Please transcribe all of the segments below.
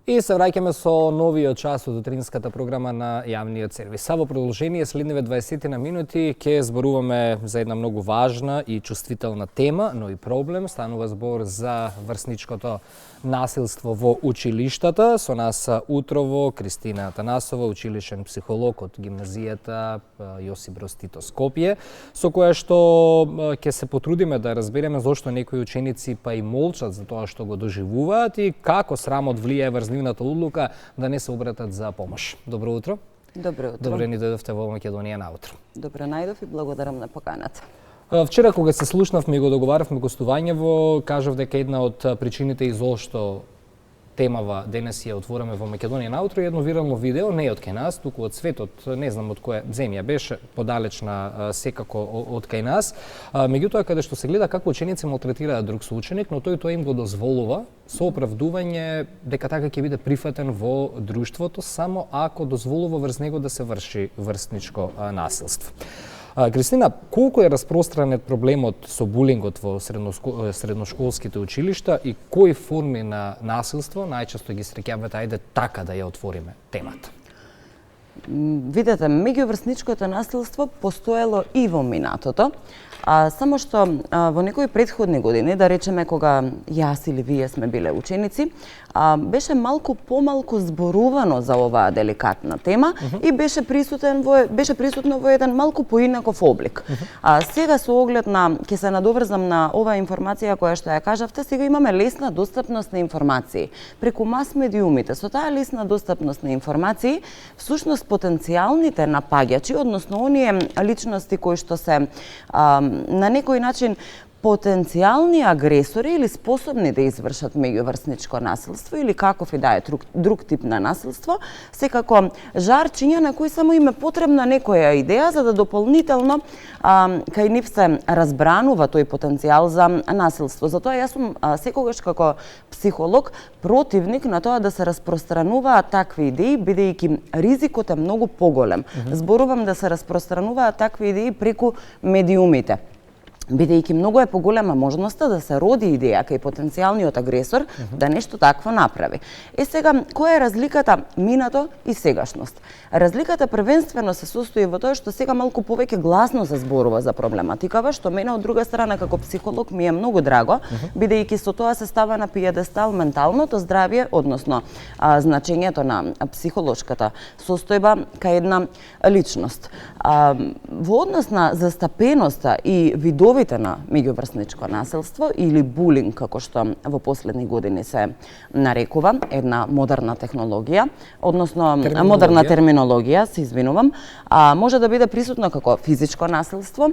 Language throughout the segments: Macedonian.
И се враќаме со новиот час од утринската програма на јавниот сервис. Во продолжение следниве 20 на минути ќе зборуваме за една многу важна и чувствителна тема, но и проблем. Станува збор за врсничкото насилство во училиштата. Со нас утрово Кристина Атанасова, училишен психолог од гимназијата Јосип Броз Тито Скопје, со која што ќе се потрудиме да разбереме зошто некои ученици па и молчат за тоа што го доживуваат и како срамот влијае врз нивната одлука да не се обратат за помош. Добро утро. Добро утро. Добре ни дојдовте во Македонија наутро. Добро најдов и благодарам на поканата. Вчера кога се слушнавме и го договаравме гостувањево, кажав дека една од причините и зошто темава денес ја отвораме во Македонија наутро е едно вирално видео, не од кај нас, туку од светот, не знам од која земја беше, подалечна секако од кај нас. Меѓутоа каде што се гледа како ученици малтретираат друг соученик, но тој тоа им го дозволува со оправдување дека така ќе биде прифатен во друштвото само ако дозволува врз него да се врши врсничко насилство. Кристина, колку е распространет проблемот со булингот во средношколските училишта и кои форми на насилство најчесто ги среќавате, ајде така да ја отвориме темата? Видете, меѓуврсничкото насилство постоело и во минатото, само што во некои претходни години, да речеме кога јас или вие сме биле ученици, беше малку помалку зборувано за оваа деликатна тема и беше присутно во еден малку поинаков облик. Сега со оглед на, ќе се надоврзам на оваа информација која што ја кажавте, сега имаме лесна достапност на информации преку мас медиумите. Со таа лесна достапност на информации, всушност потенцијалните напаѓачи, односно оние личности кои што се на некој начин потенцијални агресори или способни да извршат меѓуврсничко насилство или каков и да е друг тип на насилство, секако жарчиња на кои само им е потребна некоја идеја за да дополнително кај нив се разбранува тој потенцијал за насилство. Затоа јас сум секогаш како психолог противник на тоа да се распространуваат такви идеи, бидејќи ризикот е многу поголем. Зборувам да се распространуваат такви идеи преку медиумите, бидејќи многу е поголема можноста да се роди идеја кај потенцијалниот агресор да нешто такво направи. Сега, која е разликата минато и сегашност? Разликата првенствено се состои во тоа што сега малку повеќе гласно се зборува за проблематикава, што мене од друга страна како психолог ми е многу драго, бидејќи со тоа се става на пиедестал менталното здравје, односно значењето на психолошката состојба кај една личност. Во однос на застапеноста и видовите на меѓуврсничко насилство или булинг, како што во последни години се нарекува, една модерна технологија, односно модерна терминологија, се извинувам, може да биде присутно како физичко насилство,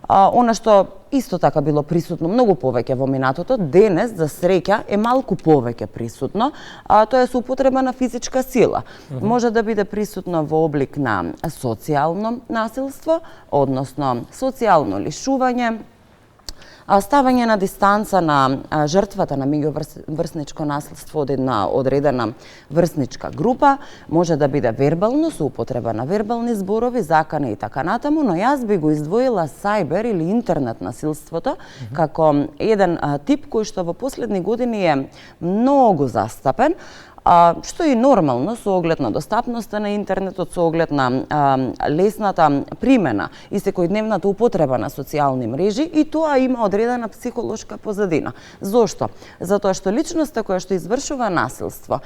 она што исто така било присутно многу повеќе во минатото, денес, за среќа, е малку повеќе присутно, тоа е со употреба на физичка сила. Може да биде присутно во облик на социјално насилство, односно социјално лишување, ставање на дистанца на жртвата на меѓуврсничко насилство од една одредена врсничка група, може да биде вербално, со употреба на вербални зборови, закана и така натаму, но јас би го издвоила сајбер или интернет насилството како еден тип кој што во последни години е многу застапен, што е нормално со оглед на достапноста на интернетот, со оглед на лесната примена и секојдневната употреба на социјални мрежи, и тоа има одредена психолошка позадина. Зошто? Затоа што личноста која што извршува насилство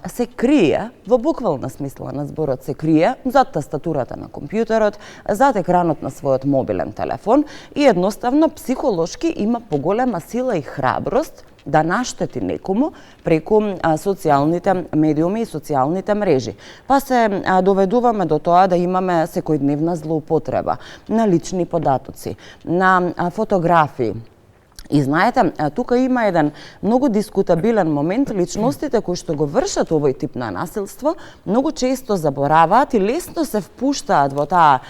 се крие, во буквална смисла на зборот се крие, зад тастатурата на компјутерот, зад екранот на својот мобилен телефон и едноставно психолошки има поголема сила и храброст да наштети некому преку социјалните медиуми и социјалните мрежи. Па се доведуваме до тоа да имаме секојдневна злоупотреба на лични податоци, на фотографии. И знаете, тука има еден многу дискутабилен момент. Личностите кои што го вршат овој тип на насилство многу често забораваат и лесно се впуштаат во таа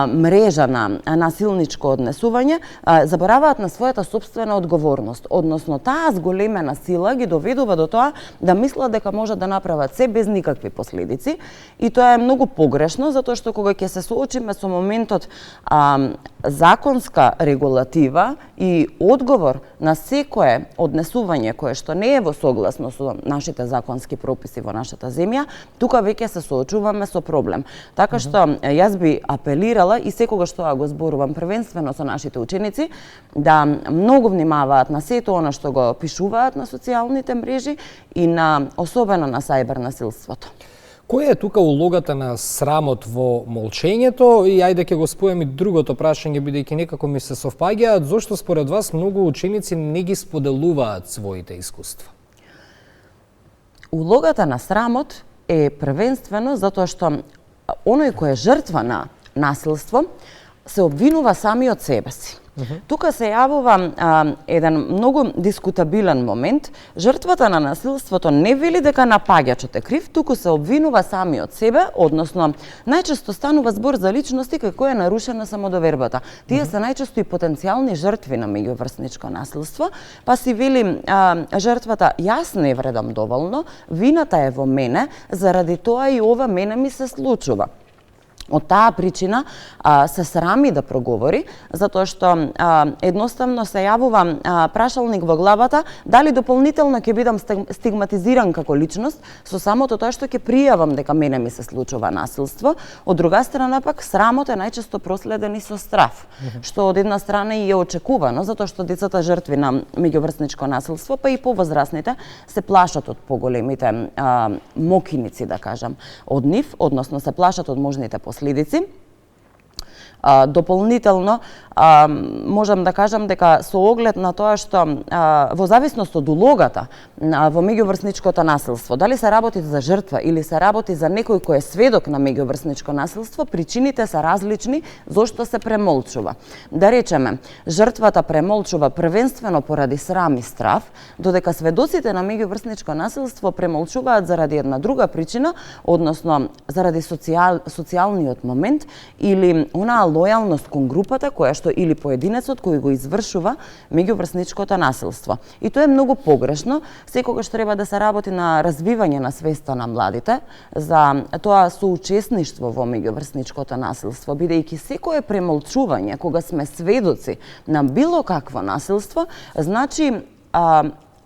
мрежа на насилничко однесување, забораваат на својата сопствена одговорност. Односно, таа зголемена сила ги доведува до тоа да мислат дека може да направат се без никакви последици, и тоа е многу погрешно, затоа што кога ќе се соочиме со моментот законска регулатива и одговор одговор на секое однесување кое што не е во согласно со нашите законски прописи во нашата земја, тука веќе се соочуваме со проблем. Така што јас би апелирала и секогаш тоа го зборувам првенствено со нашите ученици да многу внимаваат на сето она што го пишуваат на социјалните мрежи и особено на сајбер насилството. Која е тука улогата на срамот во молчењето и ајде ќе го спојам и другото прашање бидејќи некако ми се совпаѓаат, зошто според вас многу ученици не ги споделуваат своите искуства? Улогата на срамот е првенствено затоа што оној кој е жртва на насилство се обвинува самиот себе си. Тука се јавува еден многу дискутабилен момент. Жртвата на насилството не вели дека напаѓачот е крив, туку се обвинува самиот себе, односно најчесто станува збор за личности кај кои е нарушена самодовербата. Тие се најчесто и потенцијални жртви на меѓуврсничко насилство, па си вели жртвата јас не вредам доволно, вината е во мене, заради тоа и ова мене ми се случува. Од таа причина се срами да проговори, затоа што едноставно се јавува прашалник во главата дали дополнително ќе бидам стигматизиран како личност со самото тоа што ќе пријавам дека мене ми се случува насилство. Од друга страна пак срамот е најчесто проследен и со страв, што од една страна и е очекувано, затоа што децата жртви на меѓуврсничко насилство, па и повозрасните се плашат од поголемите мокиници, да кажам, од нив, односно се плашат од можните последици. Дополнително, можам да кажам дека со оглед на тоа што во зависност од улогата во меѓуврсничкото насилство, дали се работи за жртва или се работи за некој кој е сведок на меѓуврсничко насилство, причините се различни зошто се премолчува. Да речеме, жртвата премолчува првенствено поради срам и страв, додека сведоците на меѓуврсничко насилство премолчуваат заради една друга причина, односно заради социјалниот момент или онаа лојалност кон групата која што или поединецот кој го извршува меѓуврсничкото насилство. И тоа е многу погрешно. Секогаш треба да се работи на развивање на свеста на младите за тоа соучесништво во меѓуврсничкото насилство, бидејќи секое премолчување кога сме сведоци на било какво насилство, значи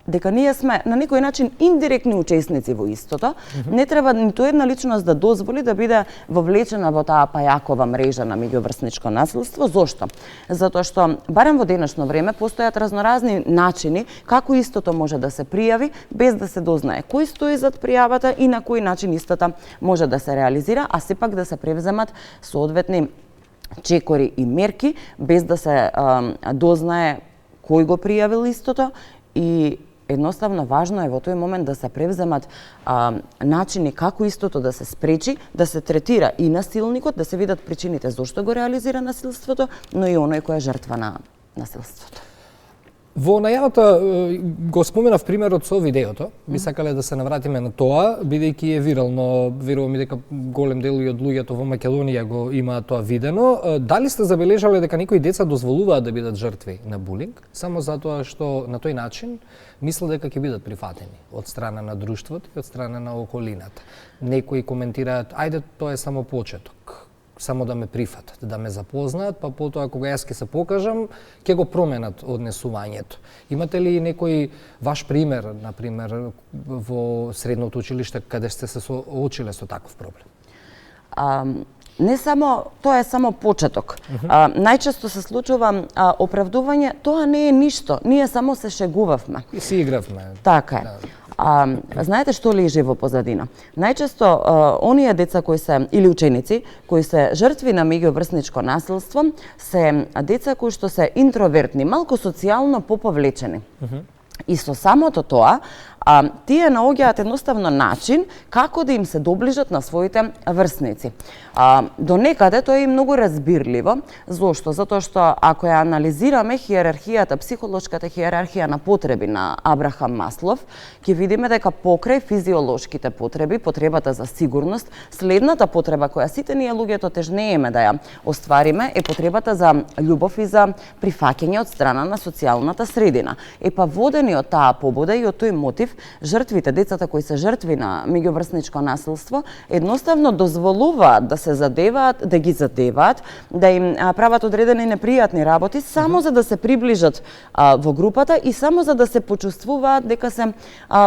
дека ние сме на некој начин индиректни учесници во истото. Не треба ниту една личност да дозволи да биде вовлечена во таа пајакова мрежа на меѓуврсничко насилство. Зошто? Затоа што барем во денешно време постојат разноразни начини како истото може да се пријави без да се дознае кој стои зад пријавата и на кој начин истата може да се реализира, а сепак да се превземат соодветни чекори и мерки без да се дознае кој го пријавил истото и едноставно важно е во тој момент да се превземат начини како истото да се спречи, да се третира и насилникот, да се видат причините зошто го реализира насилството, но и оној кој е жртва на насилството. Во најавата го споменав примерот со видеото. Би сакале да се навратиме на тоа, бидејќи е вирално, верувам и дека голем дел и од луѓето во Македонија го имаат тоа видено. Дали сте забележале дека некои деца дозволуваат да бидат жртви на булинг, само затоа што на тој начин мислат дека ќе бидат прифатени од страна на друштвото и од страна на околината? Некои коментираат, ајде тоа е само почеток, само да ме прифатат, да ме запознаат, па потоа кога јас ќе се покажам, ќе го променат однесувањето. Имате ли некој ваш пример, например, во средното училиште, каде сте се соочиле со таков проблем? Не само, тоа е само почеток. Најчесто се случува оправдување, тоа не е ништо, ние само се шегувавме. И си игравме. Така е. Знаете што лежи во позадина? Најчесто оние деца кои се или ученици кои се жртви на меѓуврсничко насилство се деца кои што се интровертни, малку социјално поповлечени. И со самото тоа, тие наоѓаат едноставно начин како да им се доближат на своите врсници. До некаде тоа е многу разбирливо. Зошто? Затоа што ако ја анализираме хиерархијата, психолошката хиерархија на потреби на Абрахам Маслов, ќе видиме дека покрај физиолошките потреби, потребата за сигурност, следната потреба која сите ние луѓето тежнееме да ја оствариме е потребата за љубов и за прифаќање од страна на социјалната средина. Водени од таа побуда и од тој мотив, жртвите, децата кои се жртви на меѓуврсничко насилство, едноставно дозволуваат да се задеваат, да ги задеваат, да им прават одредени непријатни работи само за да се приближат во групата и само за да се почувствуваат дека се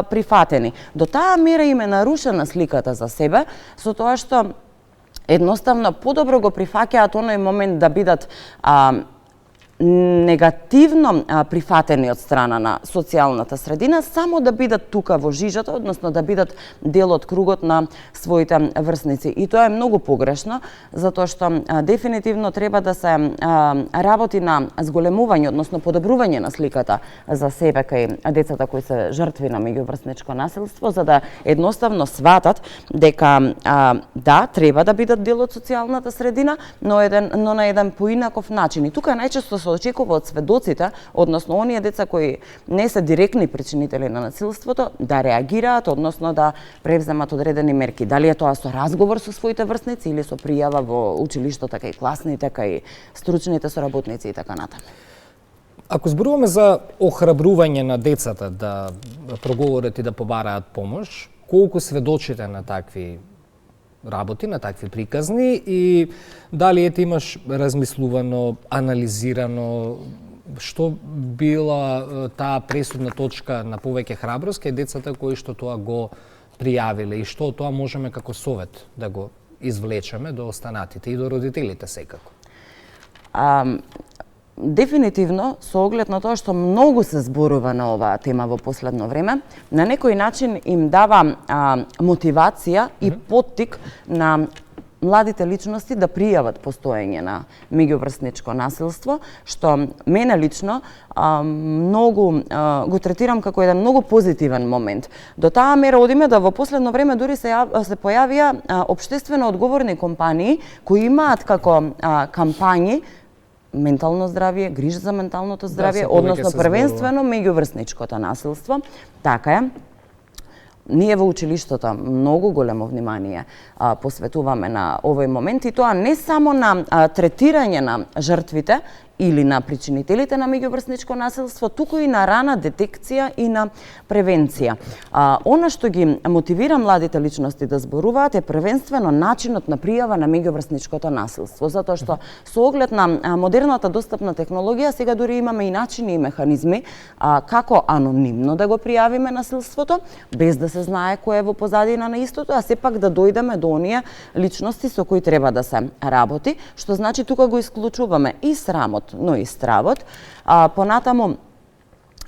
прифатени. До таа мера им е нарушена сликата за себе, со тоа што едноставно подобро го прифаќаат оној момент да бидат негативно прифатени од страна на социјалната средина, само да бидат тука во жижата, односно да бидат дел од кругот на своите врсници. И тоа е многу погрешно, затоа што дефинитивно треба да се работи на зголемување, односно подобрување на сликата за себе кај децата кои се жртви на меѓуврсничко насилство, за да едноставно сватат дека да, треба да бидат дел од социјалната средина, но на еден поинаков начин. И тука најчесто се очекува од сведоците, односно оние деца кои не се директни причинители на насилството, да реагираат, односно да превземат одредени мерки. Дали е тоа со разговор со своите врсници или со пријава во училиштото кај класните, кај стручните соработници и така натаму. Ако зборуваме за охрабрување на децата да проговорат и да побараат помош, колку сведочите на такви работи, на такви приказни и дали ете имаш размислувано, анализирано што била таа пресудна точка на повеќе храброст кај децата кои што тоа го пријавиле и што тоа можеме како совет да го извлечеме до останатите и до родителите секако? Дефинитивно, со оглед на тоа што многу се зборува на оваа тема во последно време, на некој начин им дава мотивација и поттик на младите личности да пријават постоење на меѓуврсничко насилство, што мене лично многу го третирам како еден многу позитивен момент. До таа мера одиме да во последно време дури се појавија општествено одговорни компании кои имаат како кампањи ментално здравје, грижа за менталното здравје, односно првенствено меѓуврсничкото насилство. Така е. Ние во училиштото многу големо внимание посветуваме на овој момент и тоа не само на третирање на жртвите или на причинителите на меѓуврсничко насилство, туку и на рана детекција и на превенција. Она што ги мотивира младите личности да зборуваат е првенствено начинот на пријава на меѓуврсничкото насилство, затоа што со оглед на модерната достапна технологија сега дури имаме и начини и механизми како анонимно да го пријавиме насилството, без да се знае кој е во позадина на истото, а сепак да дојдеме до оние личности со кои треба да се работи, што значи тука го исклучуваме и срамот, но и стравот. Понатаму,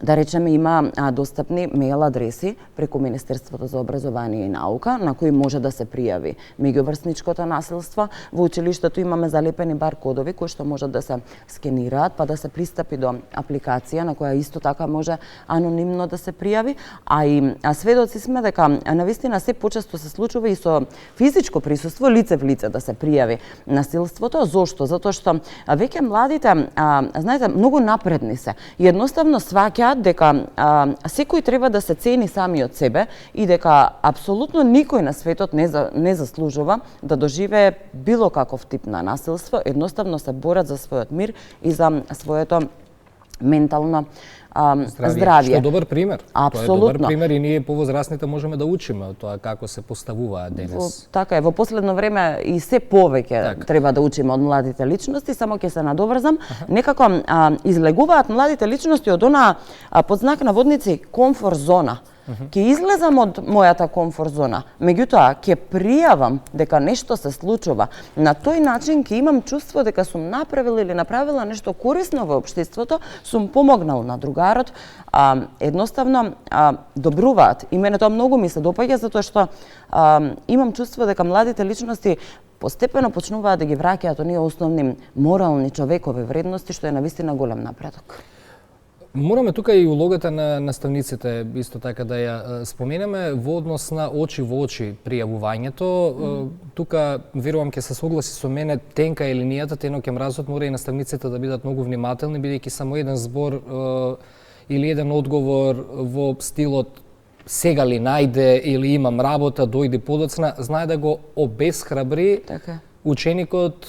да речеме, има достапни мејл адреси преку Министерството за образование и наука на кои може да се пријави меѓуврсничкото насилство. Во училиштето имаме залепени бар-кодови кои што можат да се скенираат, па да се пристапи до апликација на која исто така може анонимно да се пријави, а и сведоци сме дека навистина се почесто се случува и со физичко присуство, лице в лице да се пријави насилството. Зошто? Затоа што веќе младите, знаете, многу напредни се и едноставно сваќаат дека секој треба да се цени самиот себе и дека апсолутно никој на светот не заслужува да доживее било каков тип на насилство, едноставно се борат за својот мир и за своето ментално здравје. Што е добар пример. Апсолутно. Тоа е добар пример и ние повозрасните можеме да учиме од тоа како се поставуваат денес. Така е, во последно време и се повеќе треба да учиме од младите личности, само ќе се надоврзам. Некако излегуваат младите личности од она под знак наводници комфорт зона. Ќе излезам од мојата комфорт зона, меѓутоа ќе пријавам дека нешто се случува. На тој начин ќе имам чувство дека сум направил или направила нешто корисно во општеството, сум помогнал на другарот, едноставно добруваат. И мене тоа многу ми се допаѓа затоа што имам чувство дека младите личности постепено почнуваат да ги враќаат оние основни морални човекови вредности, што е навистина голем напредок. Мораме тука и улогата на наставниците исто така да ја споменеме во однос на очи во очи пријавувањето. Тука верувам ќе се согласи со мене, тенка е линијата, тенок е мразот, мора и наставниците да бидат многу внимателни, бидејќи само еден збор или еден одговор во стилот сега ли најде или имам работа, дојди подоцна, знае да го обесхрабри ученикот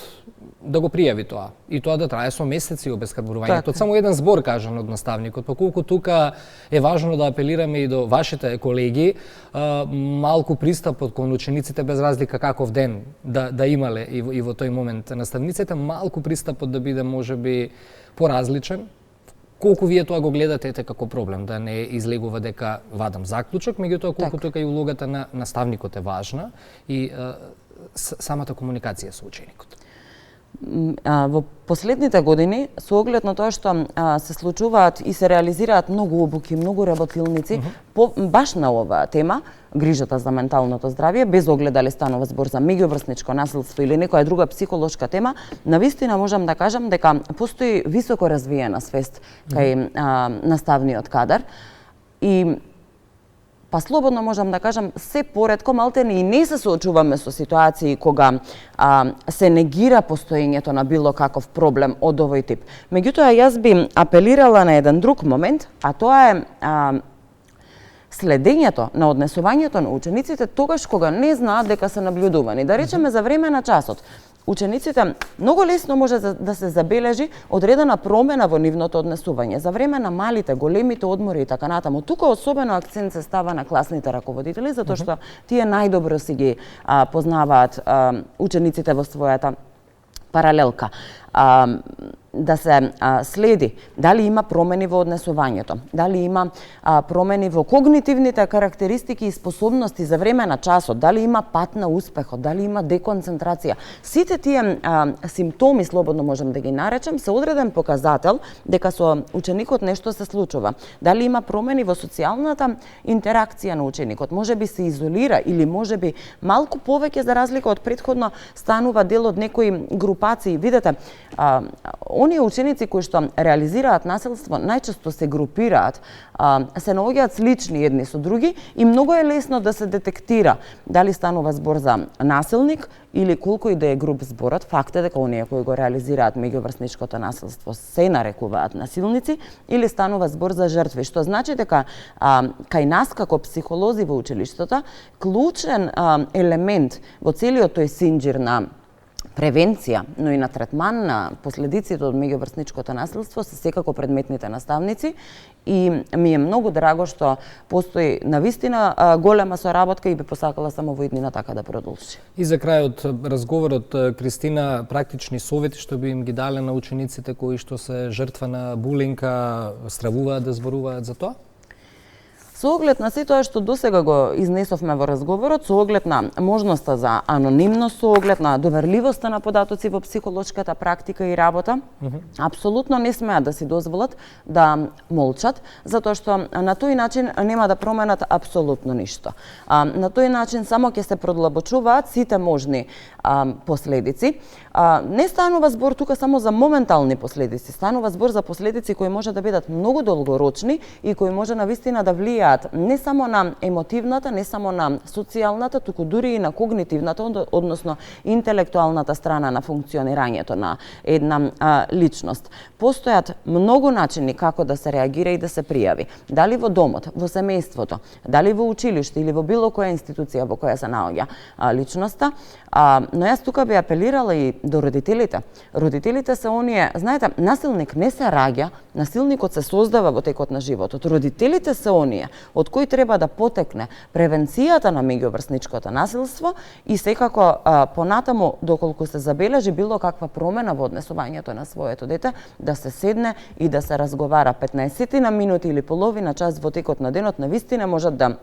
да го пријави тоа. И тоа да трае со месеци обезхрабрувањето. Така. Само еден збор кажан од наставникот. Поколку тука е важно да апелираме и до вашите колеги, малку пристапот кон учениците без разлика каков ден да имале и во тој момент наставниците, малку пристапот да биде можеби поразличен. Колку вие тоа го гледате ете како проблем, да не излегува дека вадам заклучок, меѓутоа колку тука и улогата на наставникот е важна и самата комуникација со ученикот. Во последните години, со оглед на тоа што се случуваат и се реализираат многу обуки, многу работилници, баш на оваа тема, грижата за менталното здравје, без оглед дали станува збор за меѓуврсничко насилство или некоја друга психолошка тема, навистина можам да кажам дека постои високо развиена свест кај наставниот кадар и па слободно можам да кажам, се поретко малтени и не се соочуваме со ситуации кога се негира постоењето на било каков проблем од овој тип. Меѓутоа, јас би апелирала на еден друг момент, а тоа е следењето на однесувањето на учениците тогаш кога не знаат дека се наблюдувани. Да речеме за време на часот. Учениците многу лесно може да се забележи одредена промена во нивното однесување. За време на малите, големите одмори и така натаму. Тука особено акцент се става на класните раководители, затоа што тие најдобро си ги познаваат учениците во својата паралелка. Да се следи дали има промени во однесувањето, дали има промени во когнитивните карактеристики и способности за време на часот, дали има пат на успехот, дали има деконцентрација. Сите тие симптоми, слободно можам да ги наречем, се одреден показател дека со ученикот нешто се случува. Дали има промени во социјалната интеракција на ученикот, можеби се изолира или можеби малку повеќе за разлика од претходно станува дел од некои групации. Видете, оние ученици кои што реализираат насилство најчесто се групираат, се наоѓаат слични едни со други и многу е лесно да се детектира дали станува збор за насилник или колку и да е груб зборот. Факт е дека оние кои го реализираат меѓуврсничкото насилство се нарекуваат насилници или станува збор за жртви, што значи дека кај нас како психолози во училиштето клучен елемент во целиот тој синџир на превенција, но и на третман на последиците од меѓуврсничкото насилство се секако предметните наставници и ми е многу драго што постои навистина голема соработка и би посакала само во иднина така да продолжи. И за крајот разговорот, Кристина, практични совети што би им ги дале на учениците кои што се жртва на булинг, стравуваат да зборуваат за тоа? Со оглед на се тоа што досега го изнесовме во разговорот, со оглед на можноста за анонимност, со оглед на доверливоста на податоци во психолошката практика и работа, апсолутно не смеат да си дозволат да молчат, затоа што на тој начин нема да променат апсолутно ништо. На тој начин само ќе се продлабочуваат сите можни последици. Не станува збор тука само за моментални последици, станува збор за последици кои може да бидат многу долгорочни и кои може навистина да влијаат не само на емотивната, не само на социјалната, туку дури и на когнитивната, односно интелектуалната страна на функционирањето на една личност. Постојат многу начини како да се реагира и да се пријави. Дали во домот, во семејството, дали во училиште или во било која институција во која се наоѓа личноста, но јас тука би апелирала и до родителите. Родителите се оние, знаете, насилник не се раѓа, насилникот се создава во текот на животот. Родителите се оние од кои треба да потекне превенцијата на меѓуврсничкото насилство и секако понатаму доколку се забележи било каква промена во однесувањето на своето дете, да се седне и да се разговара 15 на минути или половина час во текот на денот, навистина можат да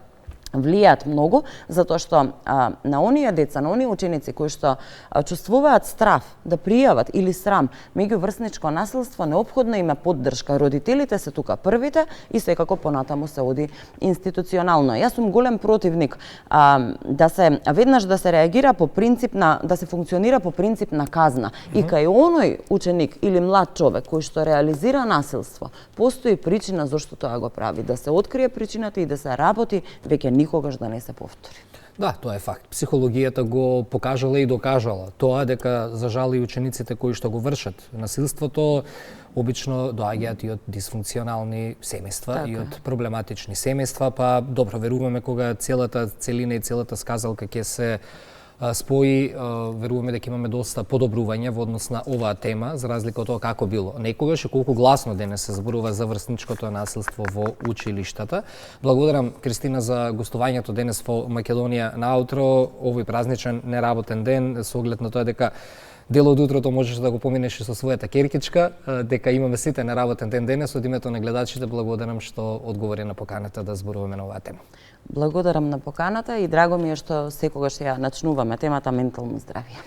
влијаат многу, затоа што на оние деца, на оние ученици кои што чувствуваат страв да пријават или срам меѓуврсничко насилство, неопходно им е поддршка. Родителите се тука првите и секако понатаму се оди институционално. Јас сум голем противник да се веднаш да се реагира по принцип на да се функционира по принцип на казна. И кај оној ученик или млад човек кој што реализира насилство, постои причина зашто тоа го прави, да се открие причината и да се работи веќе никогаш да не се повтори. Да, тоа е факт. Психологијата го покажала и докажала тоа дека за жал и учениците кои што го вршат насилството обично доаѓаат и од дисфункционални семејства и од проблематични семејства, па добро веруваме кога целата целина и целата сказалка ќе се спои, веруваме дека имаме доста подобрување во однос на оваа тема, за разлика од тоа како било некогаш и колку гласно денес се зборува за врсничкото насилство во училиштата. Благодарам, Кристина, за гостувањето денес во Македонија на Аутро, овој празничен неработен ден, со оглед на тоа дека дел од утрото можеш да го поминеш и со својата керкичка, дека имаме сите неработен ден денес. Од името на гледачите благодарам што одговори на поканата да зборуваме на оваа тема. Благодарам на поканата и драго ми е што секогаш ја начнуваме темата ментално здравје.